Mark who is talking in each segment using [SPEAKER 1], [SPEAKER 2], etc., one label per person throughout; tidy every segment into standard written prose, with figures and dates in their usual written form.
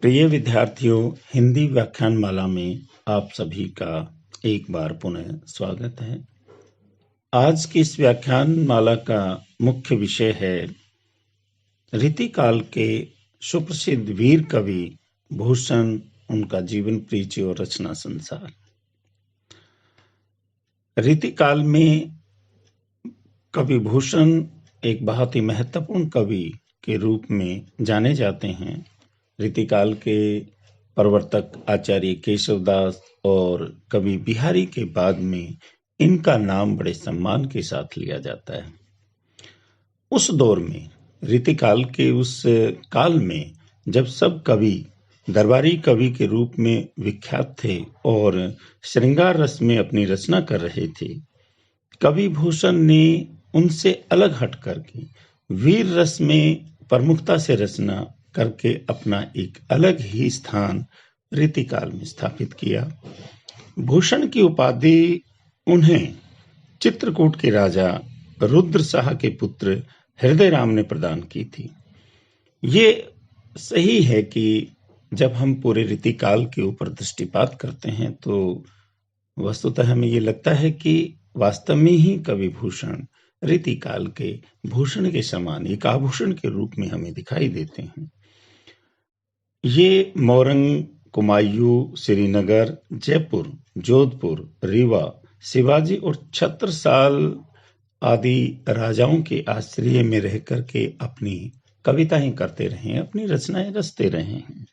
[SPEAKER 1] प्रिय विद्यार्थियों, हिंदी व्याख्यानमाला में आप सभी का एक बार पुनः स्वागत है। आज की इस व्याख्यानमाला का मुख्य विषय है रीतिकाल के सुप्रसिद्ध वीर कवि भूषण, उनका जीवन परिचय और रचना संसार। रीतिकाल में कवि भूषण एक बहुत ही महत्वपूर्ण कवि के रूप में जाने जाते हैं। रीतिकाल के प्रवर्तक आचार्य केशवदास और कवि बिहारी के बाद में इनका नाम बड़े सम्मान के साथ लिया जाता है। उस दौर में, रीतिकाल के उस काल में, जब सब कवि दरबारी कवि के रूप में विख्यात थे और श्रृंगार रस में अपनी रचना कर रहे थे, कवि भूषण ने उनसे अलग हट करके वीर रस में प्रमुखता से रचना करके अपना एक अलग ही स्थान रीतिकाल में स्थापित किया। भूषण की उपाधि उन्हें चित्रकूट के राजा रुद्र शाह के पुत्र हृदय राम ने प्रदान की थी। ये सही है कि जब हम पूरे रीतिकाल के ऊपर दृष्टिपात करते हैं तो वस्तुतः हमें ये लगता है कि वास्तव में ही कवि भूषण रीतिकाल के भूषण के समान एक आभूषण के रूप में हमें दिखाई देते हैं। ये मोरंग, कुमायूं, श्रीनगर, जयपुर, जोधपुर, रीवा, शिवाजी और छत्रसाल आदि राजाओं के आश्रय में रह करके अपनी कविताएं करते रहे, अपनी रचनाएं रचते रहे हैं।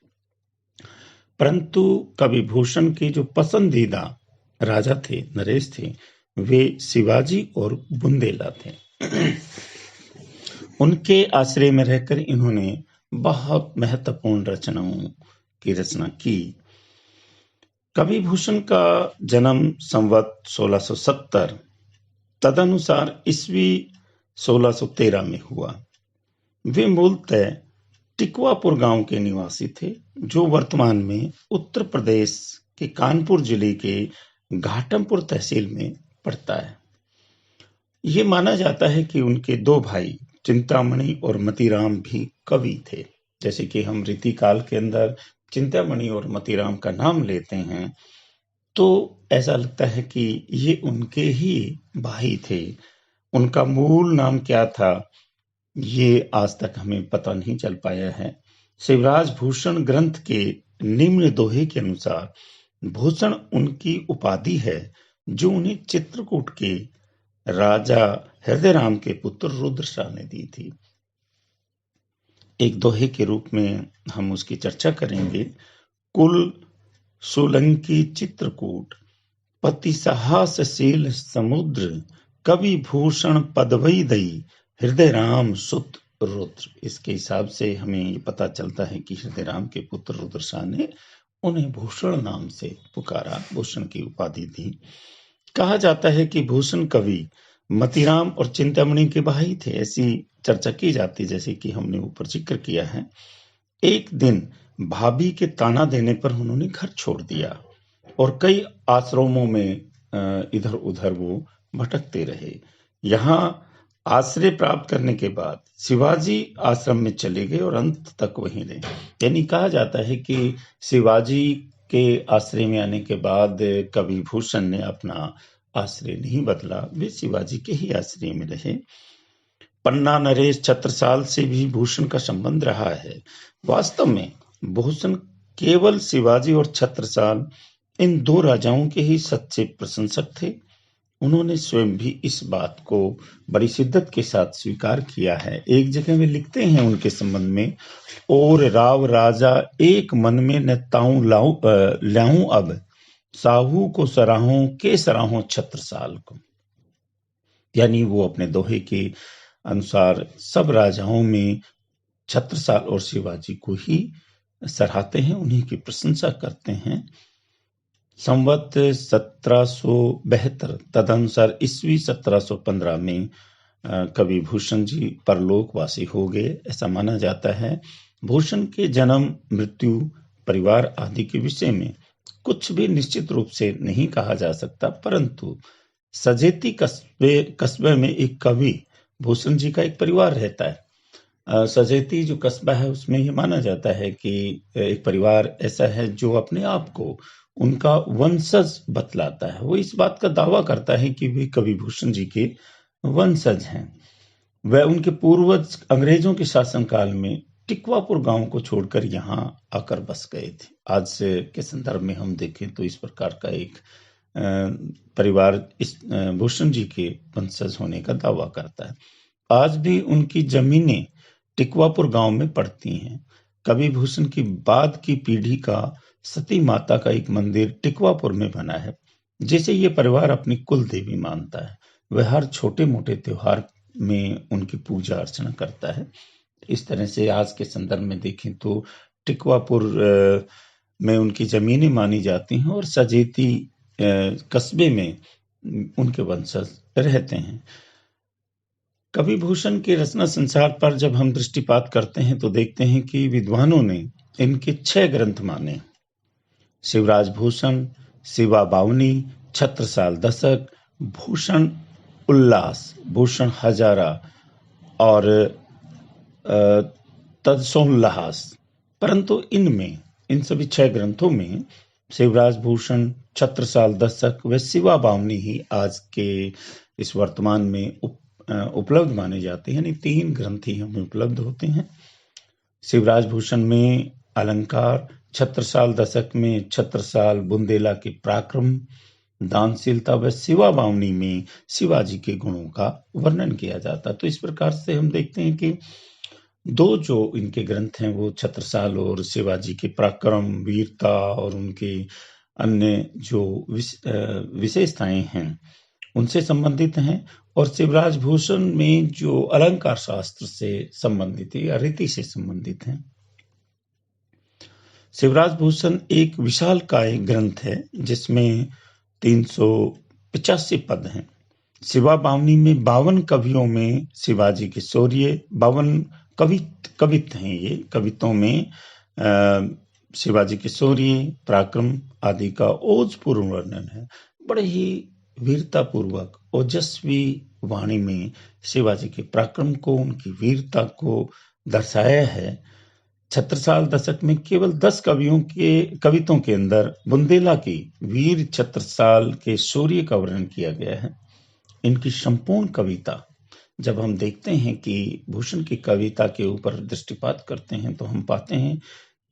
[SPEAKER 1] परंतु कवि भूषण के जो पसंदीदा राजा थे, नरेश थे, वे शिवाजी और बुंदेला थे। उनके आश्रय में रहकर इन्होंने बहुत महत्वपूर्ण रचनाओं की रचना की। कवि भूषण का जन्म संवत 1670 तदनुसार ईस्वी 1613 में हुआ। वे मूलतः टिकवापुर गांव के निवासी थे, जो वर्तमान में उत्तर प्रदेश के कानपुर जिले के घाटमपुर तहसील में पड़ता है। ये माना जाता है कि उनके दो भाई चिंतामणि और मतीराम भी कवि थे। जैसे कि हम रीतिकाल के अंदर चिंतामणि और मतीराम का नाम लेते हैं तो ऐसा लगता है कि ये उनके ही भाई थे। उनका मूल नाम क्या था, ये आज तक हमें पता नहीं चल पाया है। शिवराज भूषण ग्रंथ के निम्न दोहे के अनुसार भूषण उनकी उपाधि है जो उन्हें चित्रकूट के राजा हृदय राम के पुत्र रुद्र शाह ने दी थी। एक दोहे के रूप में हम उसकी चर्चा करेंगे। कुल सोलंकी चित्रकूट, पति साहसशील समुद्र, कवि भूषण पदवी दई, हृदय राम सुत रुद्र। इसके हिसाब से हमें ये पता चलता है कि हृदय राम के पुत्र रुद्र शाह ने उन्हें भूषण नाम से पुकारा, भूषण की उपाधि दी। कहा जाता है कि भूषण कवि मतीराम और चिंतामणि के भाई थे, ऐसी चर्चा की जाती, जैसे कि हमने ऊपर जिक्र किया है। एक दिन भाभी के ताना देने पर उन्होंने घर छोड़ दिया और कई आश्रमों में इधर उधर वो भटकते रहे। यहाँ आश्रय प्राप्त करने के बाद शिवाजी आश्रम में चले गए और अंत तक वहीं रहे। यानी कहा जाता है कि शिवाजी के आश्रय में आने के बाद कवि भूषण ने अपना आश्रय नहीं बदला, वे शिवाजी के ही आश्रय में रहे। पन्ना नरेश छत्रसाल से भी भूषण का संबंध रहा है। वास्तव में भूषण केवल शिवाजी और छत्रसाल, इन दो राजाओं के ही सच्चे प्रशंसक थे। उन्होंने स्वयं भी इस बात को बड़ी शिद्दत के साथ स्वीकार किया है। एक जगह में लिखते हैं उनके संबंध में, और राव राजा एक मन में न ताऊं लाऊं अब, साहू को सराहूं के सराहूं छत्रसाल को। यानी वो अपने दोहे के अनुसार सब राजाओं में छत्रसाल और शिवाजी को ही सराहते हैं, उन्हीं की प्रशंसा करते हैं। संवत 1772 तदनुसार ईस्वी 1715 में कवि भूषण जी परलोकवासी हो गए, ऐसा माना जाता है। भूषण के जन्म, मृत्यु, परिवार आदि के विषय में कुछ भी निश्चित रूप से नहीं कहा जा सकता, परंतु सजेती कस्बे में एक कवि भूषण जी का एक परिवार रहता है। सजेती जो कस्बा है उसमें ये माना जाता है कि एक परिवार ऐसा है जो अपने आप को उनका वंशज बतलाता है। वो इस बात का दावा करता है कि वे कवि भूषण जी के वंशज हैं। वह उनके पूर्वज अंग्रेजों के शासनकाल में टिकवापुर गांव को छोड़कर यहाँ आकर बस गए थे। आज से के संदर्भ में हम देखें तो इस प्रकार का एक परिवार इस भूषण जी के वंशज होने का दावा करता है। आज भी उनकी जमीनें टिकवापुर गांव में पड़ती हैं। कवि भूषण की बाद की पीढ़ी का सती माता का एक मंदिर टिकवापुर में बना है, जिसे ये परिवार अपनी कुल देवी मानता है। वह हर छोटे मोटे त्योहार में उनकी पूजा अर्चना करता है। इस तरह से आज के संदर्भ में देखें तो टिकवापुर में उनकी जमीनें मानी जाती हैं और सजेती कस्बे में उनके वंशज रहते हैं। कवि भूषण के रचना संसार पर जब हम दृष्टिपात करते हैं तो देखते हैं कि विद्वानों ने इनके 6 ग्रंथ माने: शिवराज भूषण, शिवा बावनी, छत्रसाल दशक, भूषण उल्लास, भूषण हजारा और तत्सोल्लास। परंतु इन सभी 6 ग्रंथों में शिवराज भूषण, छत्रसाल दशक व शिवा बावनी ही आज के इस वर्तमान में उपलब्ध माने जाते हैं। यानी 3 ग्रंथ ही हमें उपलब्ध होते हैं। शिवराज भूषण में अलंकार, छत्रसाल दशक में छत्रसाल बुंदेला के पराक्रम, दानशीलता व शिवा बावनी में शिवाजी के गुणों का वर्णन किया जाता है। तो इस प्रकार से हम देखते हैं कि 2 जो इनके ग्रंथ हैं वो छत्रसाल और शिवाजी के पराक्रम, वीरता और उनके अन्य जो विशेषताएं हैं उनसे संबंधित हैं, और शिवराज भूषण में जो अलंकार शास्त्र से संबंधित है या रीति से संबंधित हैं। शिवराज भूषण एक विशालकाय ग्रंथ है जिसमें 385 पद हैं। शिवा बावनी में 52 कवियों में शिवाजी के शौर्य, 52 कवित हैं। ये कवितों में शिवाजी के शौर्य, पराक्रम आदि का ओजपूर्ण वर्णन है। बड़े ही वीरता पूर्वक ओजस्वी वाणी में शिवाजी के पराक्रम को, उनकी वीरता को दर्शाया है। छत्रसाल दशक में केवल 10 कवितों के अंदर बुंदेला की वीर छत्रसाल के शौर्य का वर्णन किया गया है। इनकी संपूर्ण कविता, जब हम देखते हैं कि भूषण की कविता के ऊपर दृष्टिपात करते हैं तो हम पाते हैं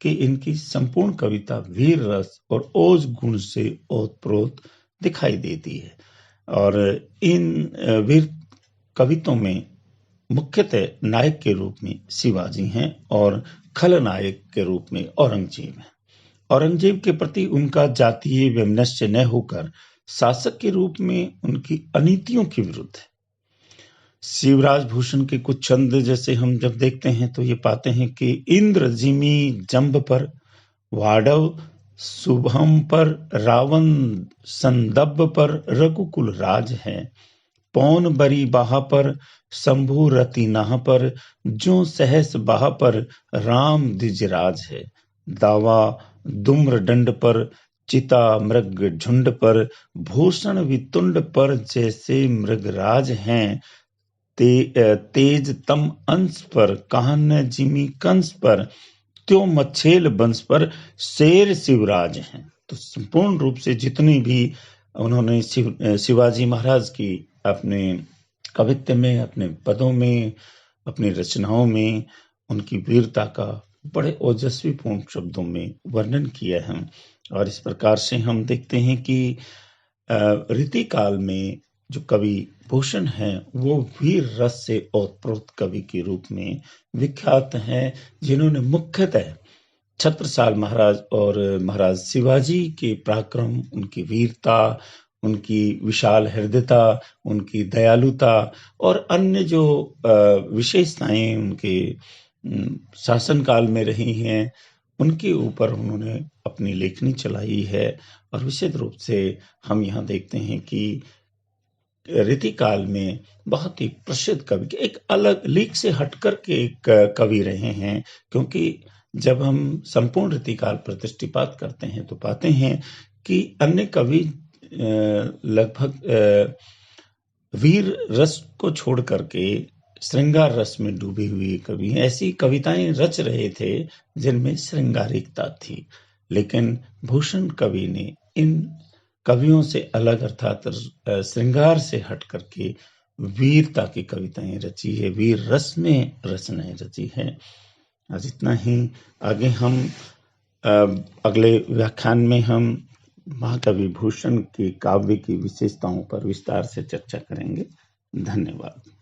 [SPEAKER 1] कि इनकी संपूर्ण कविता वीर रस और ओज गुण से ओतप्रोत दिखाई देती है। और इन वीर कवितों में मुख्यतः नायक के रूप में शिवाजी हैं और खलनायक के रूप में औरंगजेब है। औरंगजेब के प्रति उनका जातीय वैमनस्य न होकर शासक के रूप में उनकी अनीतियों के विरुद्ध है। शिवराज भूषण के कुछ छंद जैसे हम जब देखते हैं तो ये पाते हैं कि इंद्र जिमी जंब पर, वाडव शुभम पर, रावण संदब पर रघुकुल राज है, पौन बरी बाहा पर, शंभु रति नाह पर, जो सहस बाह पर राम द्विजराज है, दावा दुम्र दंड पर, चिता मृग झुंड पर, भूषण वितुंड पर जैसे मृगराज हैं, तेज तम अंश पर, काहन जिमी कंस पर, त्यों मच्छेल वंश पर शेर शिवराज हैं। तो संपूर्ण रूप से जितनी भी उन्होंने शिवाजी महाराज की अपने कवित्व में, अपने पदों में, अपनी रचनाओं में उनकी वीरता का बड़े ओजस्वी पूर्ण शब्दों में वर्णन किया है। और इस प्रकार से हम देखते हैं कि रीति काल में जो कवि भूषण हैं वो वीर रस से ओतप्रोत कवि के रूप में विख्यात हैं, जिन्होंने मुख्यतः छत्रसाल महाराज और महाराज शिवाजी के पराक्रम, उनकी वीरता, उनकी विशाल हृदयता, उनकी दयालुता और अन्य जो विशेषताएं उनके शासनकाल में रही हैं उनके ऊपर उन्होंने अपनी लेखनी चलाई है। और विशेष रूप से हम यहाँ देखते हैं कि रीतिकाल में बहुत ही प्रसिद्ध कवि, एक अलग लीक से हटकर के एक कवि रहे हैं, क्योंकि जब हम संपूर्ण रीतिकाल पर दृष्टिपात करते हैं तो पाते हैं कि अन्य कवि लगभग वीर रस को छोड़ करके श्रृंगार रस में डूबे हुए कवि, ऐसी कविताएं रच रहे थे जिनमें श्रृंगारिकता थी। लेकिन भूषण कवि ने इन कवियों से अलग, अर्थात श्रृंगार से हट करके वीरता की कविताएं रची है, वीर रस में रचनाएं रची है। आज इतना ही। आगे हम अगले व्याख्यान में हम महाकवि भूषण की काव्य की विशेषताओं पर विस्तार से चर्चा करेंगे। धन्यवाद।